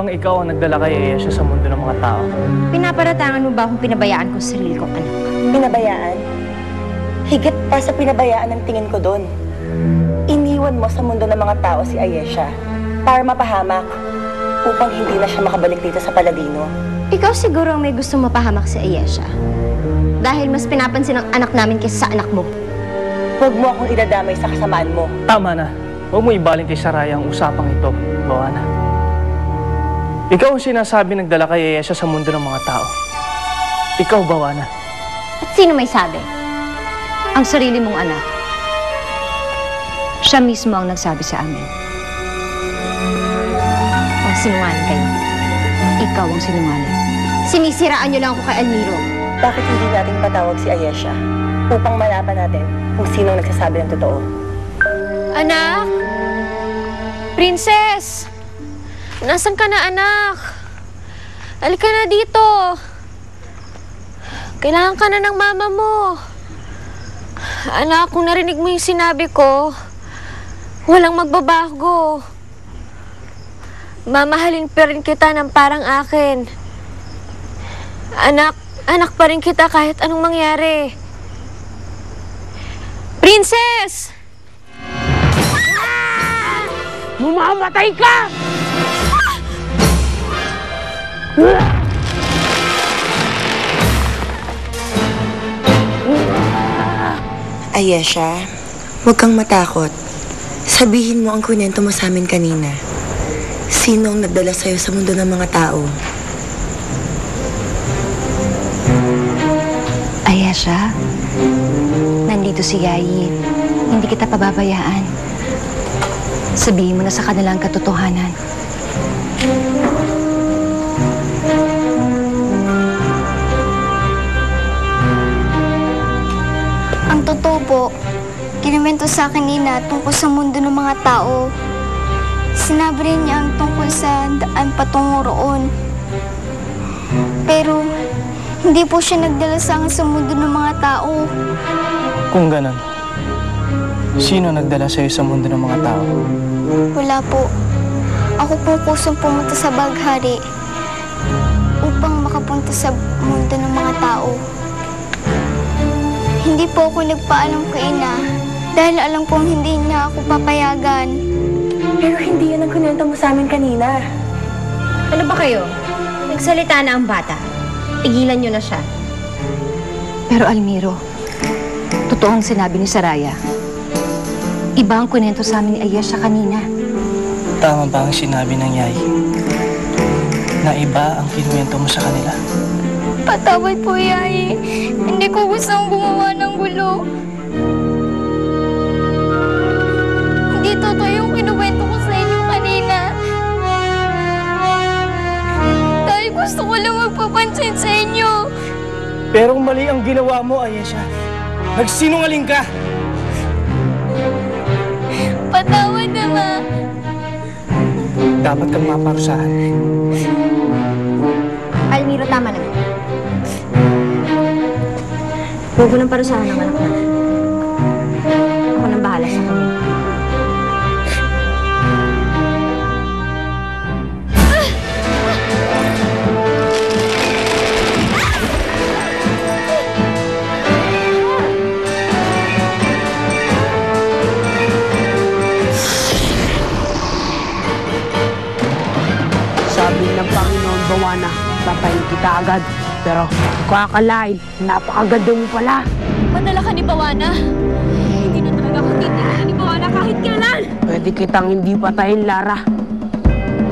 bang ikaw ang nagdala kay Ayesha sa mundo ng mga tao? Pinaparatangan mo ba kung pinabayaan ko sa sarili kong anak? Pinabayaan? Higit pa sa pinabayaan ang tingin ko doon. Iniwan mo sa mundo ng mga tao si Ayesha para mapahamak upang hindi na siya makabalik dito sa Paladino. Ikaw siguro ang may gustong mapahamak si Ayesha. Dahil mas pinapansin ang anak namin kaysa sa anak mo. Huwag mo akong idadamay sa kasamaan mo. Tama na. Huwag mo ibaling kay Saraya ang usapang ito, Bawana. Ikaw ang sinasabi nagdala kay Ayesha sa mundo ng mga tao. Ikaw, Bawana. At sino may sabi? Ang sarili mong anak. Siya mismo ang nagsabi sa amin. Ang sinungaling kayo. Ikaw ang sinungaling. Sinisiraan niyo lang ako kay Almiro. Bakit hindi natin patawag si Ayesha upang malaman natin kung sino nagsasabi ng totoo? Anak! Princess! Nasaan ka na, anak? Halika na dito. Kailangan ka na ng mama mo. Anak, kung narinig mo yung sinabi ko, walang magbabago. Mamahalin pa rin kita ng parang akin. Anak pa rin kita kahit anong mangyari. Princess! Mamamatay ka! Ayesha, huwag kang matakot. Sabihin mo ang kunento mo sa amin kanina. Sino ang nagdala sa'yo sa mundo ng mga tao? Ayesha, nandito si Yayi. Hindi kita pababayaan. Sabihin mo na sa kanila ang katotohanan. Ang totoo po, kinumento sa akin nina tungkol sa mundo ng mga tao. Sinabi rin niya ang tungkol sa daan patungo roon. Pero, hindi po siya nagdala sa akin sa mundo ng mga tao. Kung ganon, sino nagdala sa'yo sa mundo ng mga tao? Wala po. Ako po kusong pumunta sa Baghari upang makapunta sa mundo ng mga tao. Hindi po ako nagpaalam kay Ina dahil alam kong hindi niya ako papayagan. Pero hindi yan ang kunento mo sa amin kanina. Ano ba kayo? Nagsalita na ang bata. Tigilan niyo na siya. Pero Almiro, totoo ang sinabi ni Saraya. Iba ang kunento sa amin ni Ayesha kanina. Tama ba ang sinabi ng Yayi? Na iba ang kinuwento mo sa kanila? Patawad po, Yayi. Hindi ko gustong gumawa ng gulo. Hindi totoo yung kinuwento ko sa inyo kanina. Dahil gusto ko lang magpapansin sa inyo. Pero mali ang ginawa mo, Ayesha. Nagsinungaling ka! Patawad na, Ma. Dapat kang maparusahan. Almiro, tama na. Huwag mo nang parusahan ng anak natin. Ako nang bahala sa kanya. Sabi ng Panginoon, Bawana, papayin kita agad. Pero kakalain, napakaganda mo pala. Madala ka ni Bawana. Hindi na talaga ako titigil ni Bawana kahit kailan. Pwede kitang hindi patayin, Lara.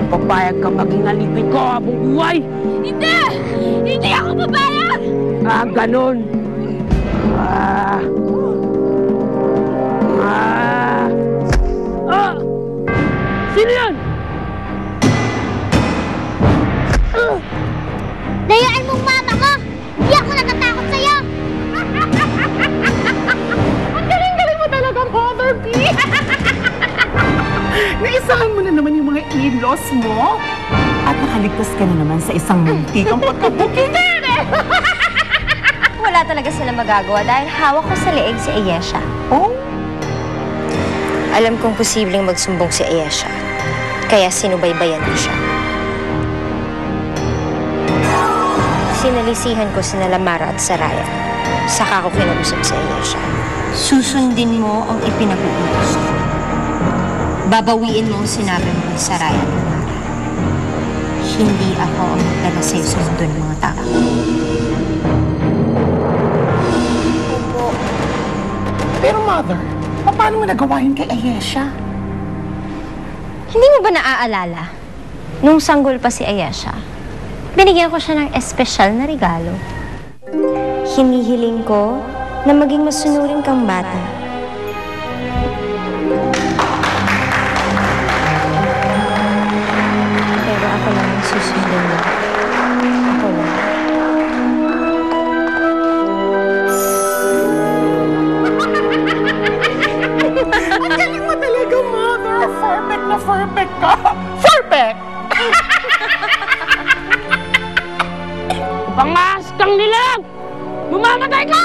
Papayag ka maging alipin ko habang buhay. Hindi! Hindi ako papayag! Ah, ganun. Ah. Ah. Ah! Sino yan? Dayaan mong mama ko! Hindi ako natatakot sa'yo! Ang galing-galing mo talagang cover, P! Naisahan mo na naman yung mga in-laws mo? At nakaligtas ka na naman sa isang muntikang pagkabukitin eh! Wala talaga sila magagawa dahil hawak ko sa leeg si Ayesha. Oh? Alam kong posibleng magsumbong si Ayesha. Kaya sinubaybayan ko siya. Sinalisihan ko si Lamara at Saraya. Saka ko kinausap sa Ayesha. Susundin mo ang ipinag-uutos ko. Babawiin mo ang sinabi mo kay Saraya at Lamara. Hindi ako ang magdala sa'yo sa mundo ng mga tao. Pero mother, paano mo nagawa yun kay Ayesha? Hindi mo ba naaalala? Nung sanggol pa si Ayesha, binigyan ko siya ng espesyal na regalo. Hinihiling ko na maging masunurin kang bata. Pero ako lang ang susundin mo. Ako lang. Ang galing mo talaga, mother! Perfect na perfect ka! Perfect! Pangas kang nilang! Mamamatay ka!